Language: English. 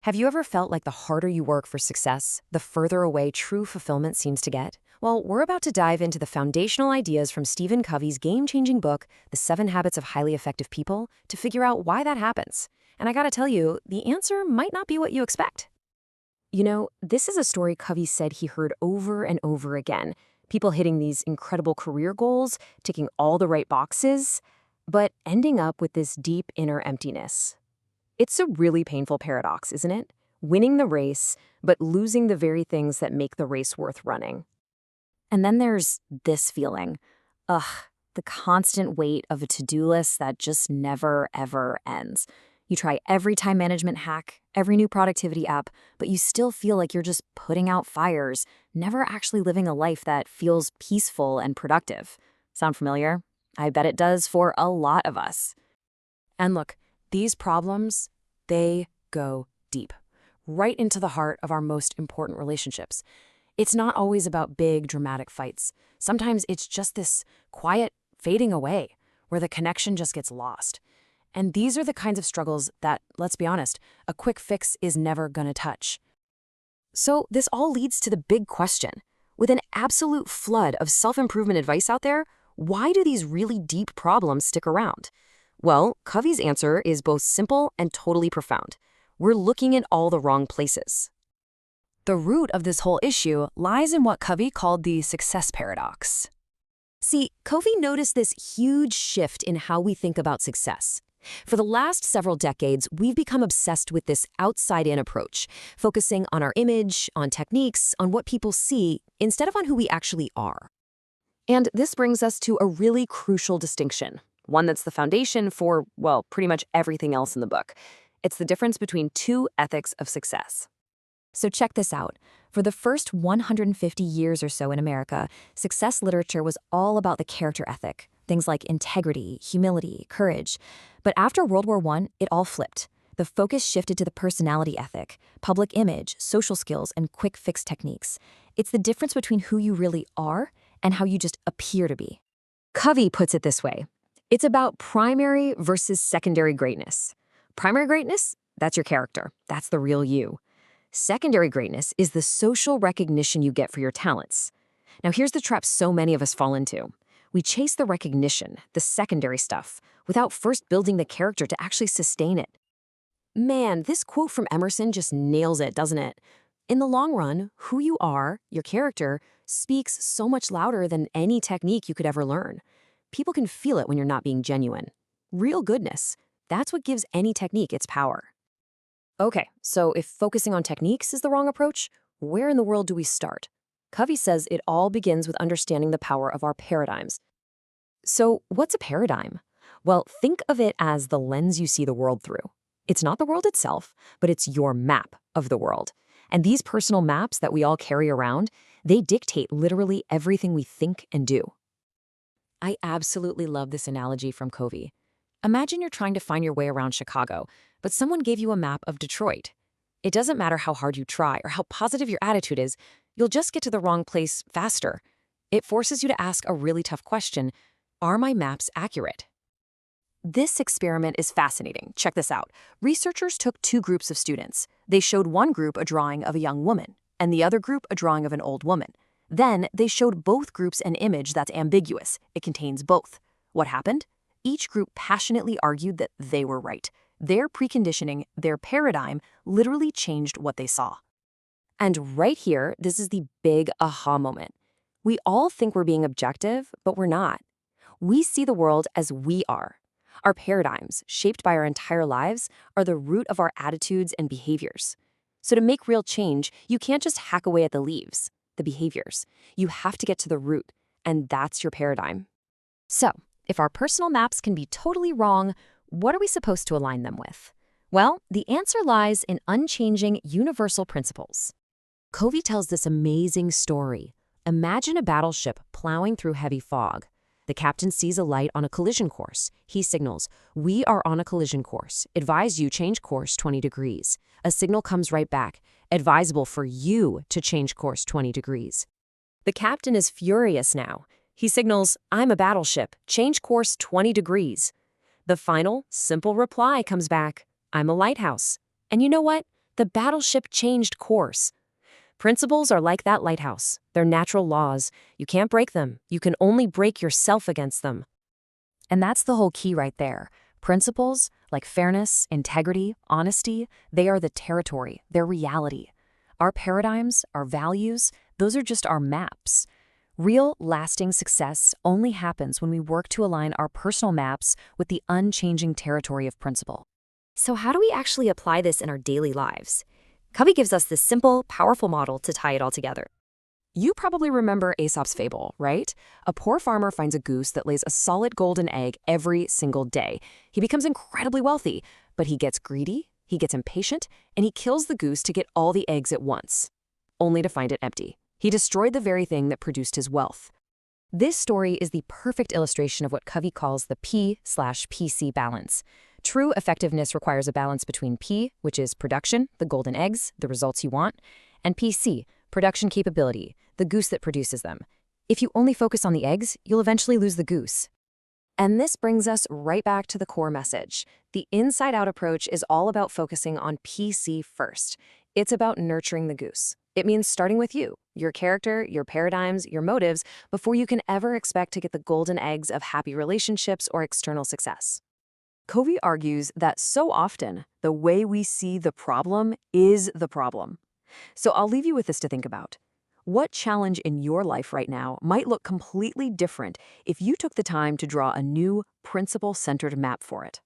Have you ever felt like the harder you work for success, the further away true fulfillment seems to get? Well, we're about to dive into the foundational ideas from Stephen Covey's game-changing book, The 7 Habits of Highly Effective People, to figure out why that happens. And I gotta tell you, the answer might not be what you expect. This is a story Covey said he heard over and over again. People hitting these incredible career goals, ticking all the right boxes, but ending up with this deep inner emptiness. It's a really painful paradox, isn't it? Winning the race, but losing the very things that make the race worth running. And then there's this feeling. Ugh, the constant weight of a to-do list that just never, ever ends. You try every time management hack, every new productivity app, but you still feel like you're just putting out fires, never actually living a life that feels peaceful and productive. Sound familiar? I bet it does for a lot of us. And look, these problems, they go deep, right into the heart of our most important relationships. It's not always about big, dramatic fights. Sometimes it's just this quiet fading away, where the connection just gets lost. And these are the kinds of struggles that, let's be honest, a quick fix is never gonna touch. So this all leads to the big question. With an absolute flood of self-improvement advice out there, why do these really deep problems stick around? Well, Covey's answer is both simple and totally profound. We're looking in all the wrong places. The root of this whole issue lies in what Covey called the success paradox. See, Covey noticed this huge shift in how we think about success. For the last several decades, we've become obsessed with this outside-in approach, focusing on our image, on techniques, on what people see, instead of on who we actually are. And this brings us to a really crucial distinction, one that's the foundation for, well, pretty much everything else in the book. It's the difference between two ethics of success. So check this out. For the first 150 years or so in America, success literature was all about the character ethic, things like integrity, humility, courage. But after World War I, it all flipped. The focus shifted to the personality ethic, public image, social skills, and quick fix techniques. It's the difference between who you really are and how you just appear to be. Covey puts it this way. It's about primary versus secondary greatness. Primary greatness, that's your character. That's the real you. Secondary greatness is the social recognition you get for your talents. Now here's the trap so many of us fall into. We chase the recognition, the secondary stuff, without first building the character to actually sustain it. Man, this quote from Emerson just nails it, doesn't it? In the long run, who you are, your character, speaks so much louder than any technique you could ever learn. People can feel it when you're not being genuine. Real goodness, that's what gives any technique its power. Okay, so if focusing on techniques is the wrong approach, where in the world do we start? Covey says it all begins with understanding the power of our paradigms. So what's a paradigm? Well, think of it as the lens you see the world through. It's not the world itself, but it's your map of the world. And these personal maps that we all carry around, they dictate literally everything we think and do. I absolutely love this analogy from Covey. Imagine you're trying to find your way around Chicago, but someone gave you a map of Detroit. It doesn't matter how hard you try or how positive your attitude is, you'll just get to the wrong place faster. It forces you to ask a really tough question. Are my maps accurate? This experiment is fascinating. Check this out. Researchers took two groups of students. They showed one group a drawing of a young woman, and the other group a drawing of an old woman. Then they showed both groups an image that's ambiguous. It contains both. What happened? Each group passionately argued that they were right. Their preconditioning, their paradigm, literally changed what they saw. And right here, this is the big aha moment. We all think we're being objective, but we're not. We see the world as we are. Our paradigms, shaped by our entire lives, are the root of our attitudes and behaviors. So to make real change, you can't just hack away at the leaves, the behaviors. You have to get to the root, and that's your paradigm. So, if our personal maps can be totally wrong, what are we supposed to align them with? Well, the answer lies in unchanging universal principles. Covey tells this amazing story. Imagine a battleship plowing through heavy fog. The captain sees a light on a collision course. He signals, "We are on a collision course. Advise you change course 20 degrees. A signal comes right back. Advisable for you to change course 20 degrees. The captain is furious now. He signals, "I'm a battleship. Change course 20 degrees. The final, simple reply comes back, "I'm a lighthouse." And you know what? the battleship changed course. Principles are like that lighthouse. They're natural laws. You can't break them. You can only break yourself against them. And that's the whole key right there. Principles, like fairness, integrity, honesty, they are the territory, they're reality. Our paradigms, our values, those are just our maps. Real, lasting success only happens when we work to align our personal maps with the unchanging territory of principle. So how do we actually apply this in our daily lives? Covey gives us this simple, powerful model to tie it all together. You probably remember Aesop's fable, right? A poor farmer finds a goose that lays a solid golden egg every single day. He becomes incredibly wealthy, but he gets greedy, he gets impatient, and he kills the goose to get all the eggs at once, only to find it empty. He destroyed the very thing that produced his wealth. This story is the perfect illustration of what Covey calls the P/PC balance. True effectiveness requires a balance between P, which is production, the golden eggs, the results you want, and PC, production capability, the goose that produces them. If you only focus on the eggs, you'll eventually lose the goose. And this brings us right back to the core message. The inside-out approach is all about focusing on PC first. It's about nurturing the goose. It means starting with you, your character, your paradigms, your motives, before you can ever expect to get the golden eggs of happy relationships or external success. Covey argues that so often, the way we see the problem is the problem. So I'll leave you with this to think about. What challenge in your life right now might look completely different if you took the time to draw a new, principle-centered map for it?